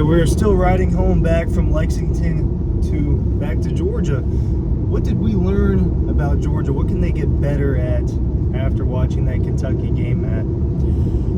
right, we're still riding home back from Lexington back to Georgia. What did we learn about Georgia? What can they get better at after watching that Kentucky game, Matt?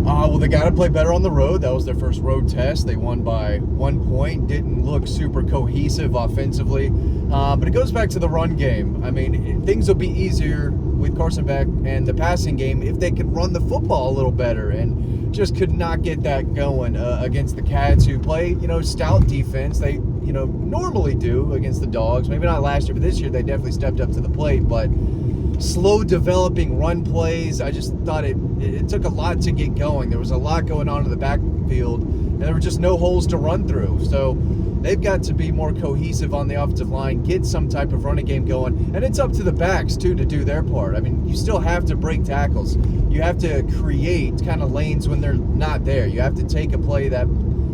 Well, they got to play better on the road. That was their first road test. They won by 1 point. Didn't look super cohesive offensively. But it goes back to the run game. I mean, things will be easier with Carson Beck and the passing game if they could run the football a little better, and just could not get that going against the Cats, who play, stout defense. They, normally do against the Dawgs. Maybe not last year, but this year they definitely stepped up to the plate. But slow developing run plays, I just thought it took a lot to get going. There was a lot going on in the backfield, and there were just no holes to run through. So they've got to be more cohesive on the offensive line, get some type of running game going, and it's up to the backs, too, to do their part. I mean, you still have to break tackles. You have to create kind of lanes when they're not there. You have to take a play that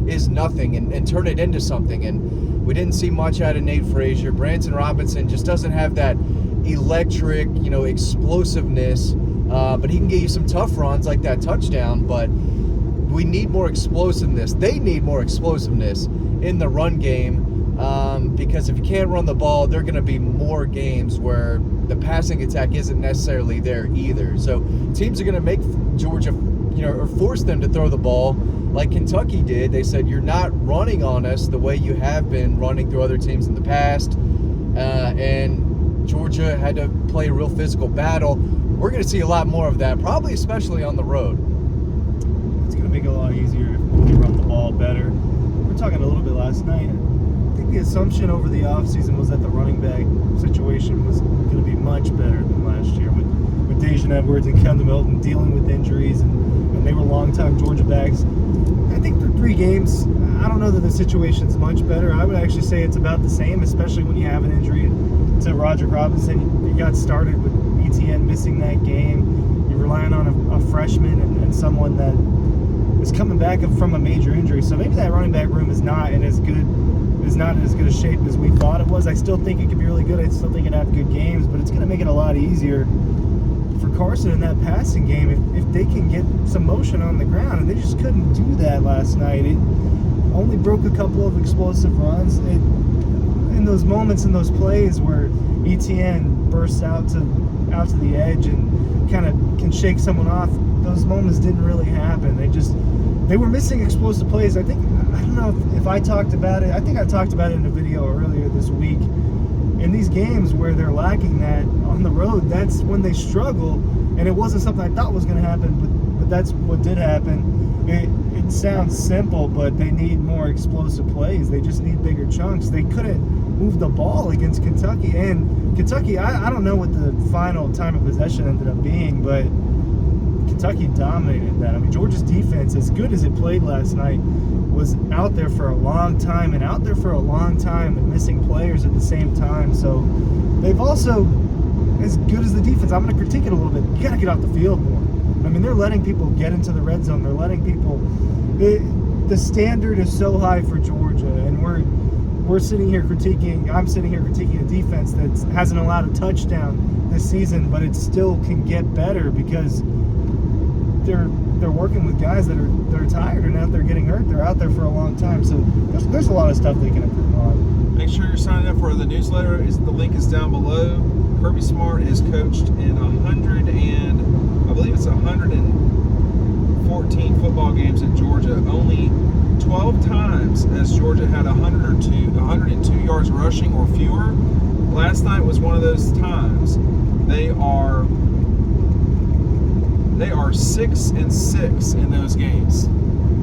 is nothing and turn it into something, and we didn't see much out of Nate Frazier. Branson Robinson just doesn't have that electric, explosiveness, but he can get you some tough runs like that touchdown. But we need more explosiveness. They need more explosiveness in the run game, because if you can't run the ball, there are going to be more games where the passing attack isn't necessarily there either. So teams are going to make Georgia, or force them to throw the ball like Kentucky did. They said, you're not running on us the way you have been running through other teams in the past, and Georgia had to play a real physical battle. We're going to see a lot more of that, probably especially on the road. It's going to make it a lot easier if we run the ball better. We were talking a little bit last night. I think the assumption over the offseason was that the running back situation was going to be much better than last year with Dejan Edwards and Kendall Milton dealing with injuries, and they were long-time Georgia backs. I think for 3 games, I don't know that the situation's much better. I would actually say it's about the same, especially when you have an injury to Roderick Robinson. You got started with ETN missing that game. You're relying on a freshman and someone that is coming back from a major injury. So maybe that running back room is not in as good a shape as we thought it was. I still think it could be really good. I still think it'd have good games, but it's going to make it a lot easier for Carson in that passing game if they can get some motion on the ground, and they just couldn't do that last night. It only broke a couple of explosive runs. In those moments, in those plays where ETN bursts out to the edge and kind of can shake someone off, those moments didn't really happen. They were missing explosive plays. I don't know if I talked about it. I think I talked about it in a video earlier this week. In these games where they're lacking that on the road, that's when they struggle, and it wasn't something I thought was going to happen, but that's what did happen. It sounds simple, but they need more explosive plays. They just need bigger chunks. They couldn't move the ball against Kentucky, and Kentucky, I don't know what the final time of possession ended up being, but Kentucky dominated that. I mean, Georgia's defense, as good as it played last night, was out there for a long time and missing players at the same time. So they've also, as good as the defense, I'm going to critique it a little bit. You got to get off the field more. I mean, they're letting people get into the red zone. They're letting people. The standard is so high for Georgia, and we're sitting here critiquing. I'm sitting here critiquing a defense that hasn't allowed a touchdown this season, but it still can get better because they're working with guys that are tired and out there getting hurt. They're out there for a long time, so there's a lot of stuff they can improve on. Make sure you're signing up for the newsletter. The link is down below. Kirby Smart has coached in 114 football games in Georgia. Only 12 times has Georgia had 102 yards rushing or fewer. Last night was one of those times. They are 6-6 in those games.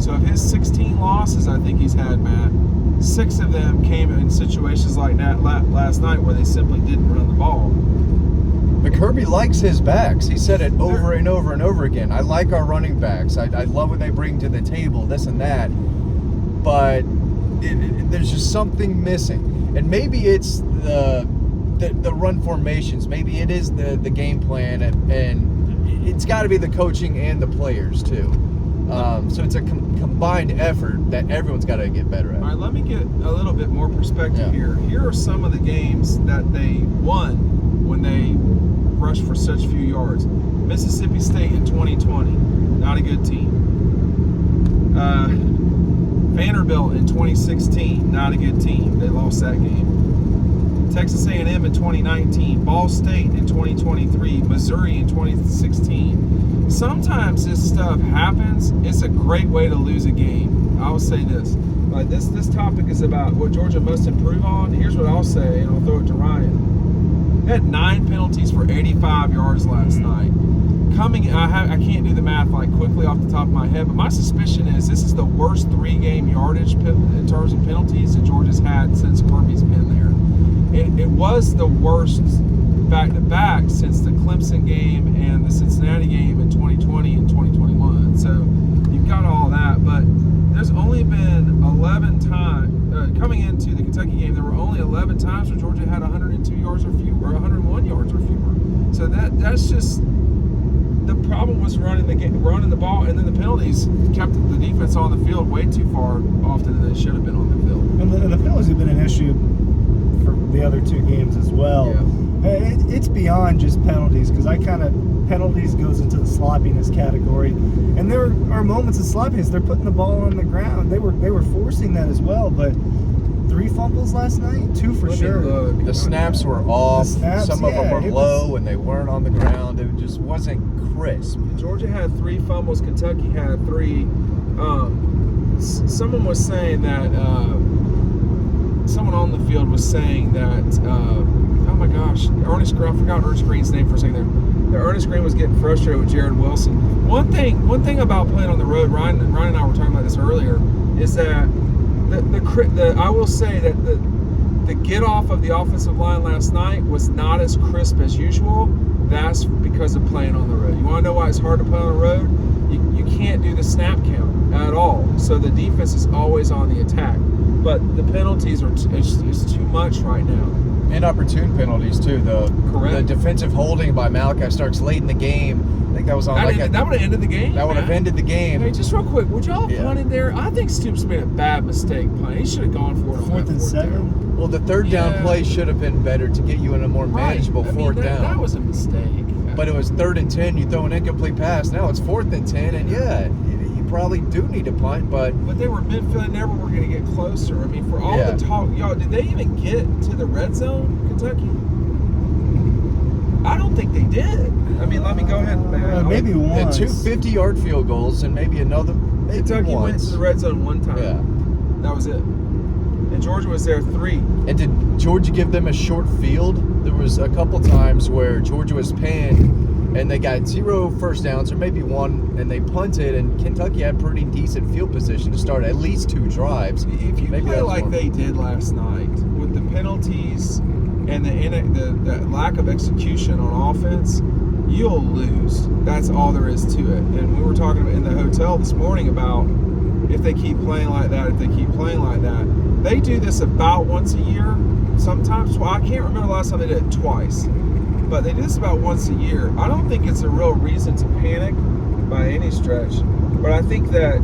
So of his 16 losses I think he's had, Matt, 6 of them came in situations like that last night where they simply didn't run the ball. But Kirby likes his backs. He said it over and over and over again. I like our running backs. I love what they bring to the table, this and that. But there's just something missing. And maybe it's the run formations. Maybe it is the game plan, and it's got to be the coaching and the players too. So it's a combined effort that everyone's got to get better at. All right, let me get a little bit more perspective here. Here are some of the games that they won when they rushed for such few yards. Mississippi State in 2020, not a good team. Vanderbilt in 2016, not a good team. They lost that game. Texas A&M in 2019, Ball State in 2023, Missouri in 2016. Sometimes this stuff happens. It's a great way to lose a game. I will say this. This topic is about what Georgia must improve on. Here's what I'll say, and I'll throw it to Ryan. They had 9 penalties for 85 yards last night. I can't do the math quickly off the top of my head, but my suspicion is this is the worst 3-game yardage in terms of penalties that Georgia's had since Kirby's been there. It was the worst back-to-back since the Clemson game and the Cincinnati game in 2020 and 2021. So you've got all that, but there's only been 11 times coming into the Kentucky game. There were only 11 times where Georgia had 102 yards or fewer, or 101 yards or fewer. So that's just the problem was running the ball, and then the penalties kept the defense on the field way too far often than they should have been on the field. And the penalties have been an issue for the other 2 games as well. Yeah. It's beyond just penalties, because penalties goes into the sloppiness category, and there are moments of sloppiness. They're putting the ball on the ground. They were forcing that as well, but 3 fumbles last night, 2 for sure. The snaps were off. Some of them were low, and they weren't on the ground. It just wasn't crisp. Georgia had 3 fumbles. Kentucky had 3. Someone was saying that. Someone on the field was saying that. Oh my gosh, Ernest Green. I forgot Ernest Green's name for a second there. Ernest Green was getting frustrated with Jared Wilson. One thing about playing on the road, Ryan and I were talking about this earlier, is that I will say that the get off of the offensive line last night was not as crisp as usual. That's because of playing on the road. You want to know why it's hard to play on the road? You can't do the snap count at all. So the defense is always on the attack. But the penalties it's too much right now. Inopportune penalties too. The defensive holding by Malachi Starks late in the game. I think that was on that would have ended the game. That would have ended the game. Hey, just real quick, would y'all have punted there? I think Stoops made a bad mistake punting. He should have gone for it on 4th and 7. Well, the 3rd down play should have been better to get you in a more manageable 4th down. That was a mistake. But it was 3rd and 10. You throw an incomplete pass. Now it's 4th and 10, and you probably do need a punt. But they were midfield. Never were going to get closer. I mean, for all the talk, y'all, did they even get to the red zone, Kentucky? I don't think they did. I mean, let me go ahead. Maybe once. 2 50-yard field goals and maybe another. Kentucky went to the red zone 1 time. Yeah, that was it. And Georgia was there 3. And did Georgia give them a short field? There was a couple times where Georgia was pinned and they got 0 first downs, or maybe 1, and they punted, and Kentucky had pretty decent field position to start at least 2 drives. If you play like they did last night, with the penalties and the lack of execution on offense, you'll lose. That's all there is to it. And we were talking in the hotel this morning about if they keep playing like that, They do this about once a year. Sometimes, well, I can't remember the last time they did it twice. But they do this about once a year. I don't think it's a real reason to panic by any stretch. But I think that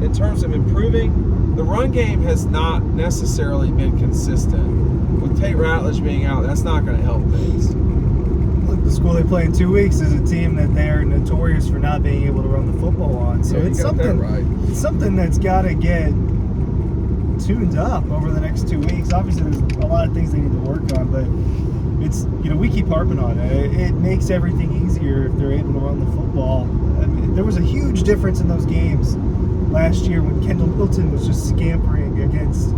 in terms of improving, the run game has not necessarily been consistent. With Tate Ratledge being out, that's not going to help things. Look, the school they play in 2 weeks is a team that they're notorious for not being able to run the football on. So it's something that's got to get tuned up over the next 2 weeks. Obviously, there's a lot of things they need to work on, but it's, we keep harping on it. It makes everything easier if they're able to run the football. I mean, there was a huge difference in those games last year when Kendall Milton was just scampering against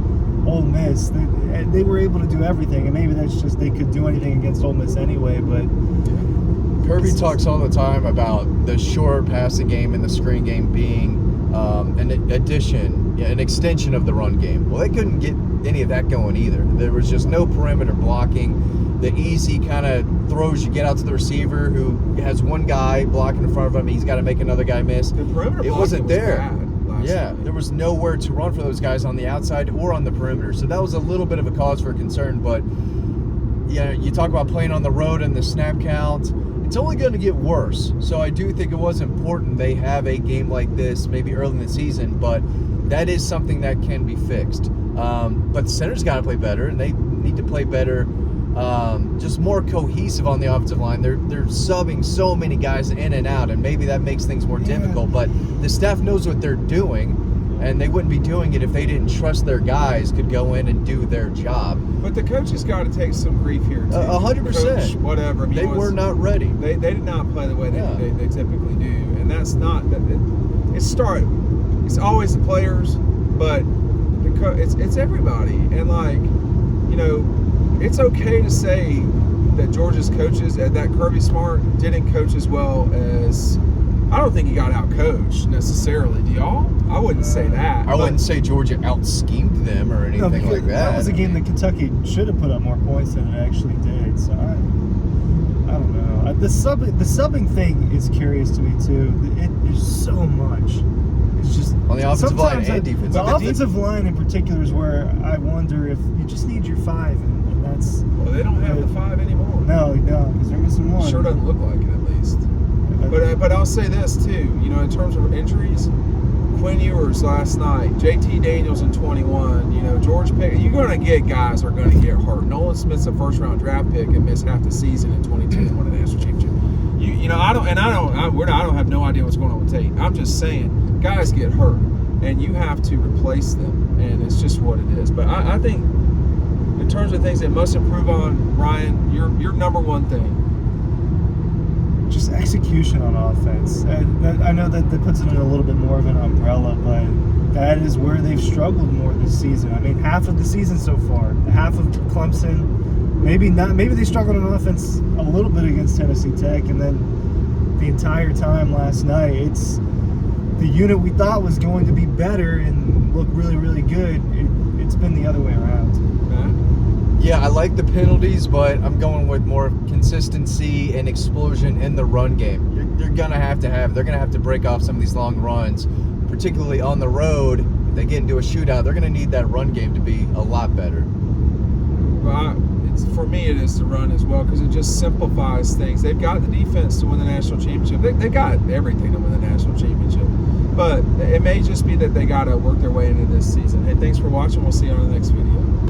Ole Miss. They were able to do everything, and maybe that's just they could do anything against Ole Miss anyway. But Kirby talks all the time about the short passing game and the screen game being an addition, an extension of the run game. Well, they couldn't get any of that going either. There was just no perimeter blocking. The easy kind of throws you get out to the receiver who has one guy blocking in front of him. He's got to make another guy miss. The perimeter it wasn't there. Yeah, there was nowhere to run for those guys on the outside or on the perimeter. So that was a little bit of a cause for concern. But you talk about playing on the road and the snap count. It's only going to get worse. So I do think it was important they have a game like this maybe early in the season, but that is something that can be fixed. But the center's got to play better, and they need to play better, just more cohesive on the offensive line. They're subbing so many guys in and out, and maybe that makes things more difficult, but the staff knows what they're doing. And they wouldn't be doing it if they didn't trust their guys could go in and do their job. But the coaches got to take some grief here too. 100%. Coach, whatever. I mean, They were not ready. They did not play the way Yeah. they typically do, and that's not. It's always the players, but it's everybody, and like, you know, it's okay to say that Georgia's coaches that Kirby Smart didn't coach as well as. I don't think he got out-coached necessarily. Do y'all? I wouldn't say that. I wouldn't say Georgia out-schemed them or anything because like that. That was a game that Kentucky should have put up more points than it actually did. So I don't know. The subbing thing is curious to me too. There's so much. It's just On the offensive line and defensive. The offensive line in particular is where I wonder if you just need your 5, and that's. Well, they don't have the 5 anymore. No, because they're missing one. Sure doesn't look like it, at least. But I'll say this too, you know, in terms of injuries, Quinn Ewers last night, JT Daniels in 21, you know, George Pickett, you're going to get guys that are going to get hurt. Nolan Smith's a first-round draft pick and missed half the season in 22 and won a national championship. You know, I don't have no idea what's going on with Tate. I'm just saying, guys get hurt, and you have to replace them, and it's just what it is. But I think, in terms of things they must improve on, Ryan, your number one thing. Just execution on offense. I know that puts it in a little bit more of an umbrella, but that is where they've struggled more this season. I mean, half of the season so far, half of Clemson, maybe not. Maybe they struggled on offense a little bit against Tennessee Tech, and then the entire time last night, it's the unit we thought was going to be better and look really, really good. It's been the other way around. Yeah, I like the penalties, but I'm going with more consistency and explosion in the run game. They're going to have to break off some of these long runs, particularly on the road. If they get into a shootout, they're going to need that run game to be a lot better. Well, for me, it is the run as well, because it just simplifies things. They've got the defense to win the national championship. They got everything to win the national championship. But it may just be that they got to work their way into this season. Hey, thanks for watching. We'll see you on the next video.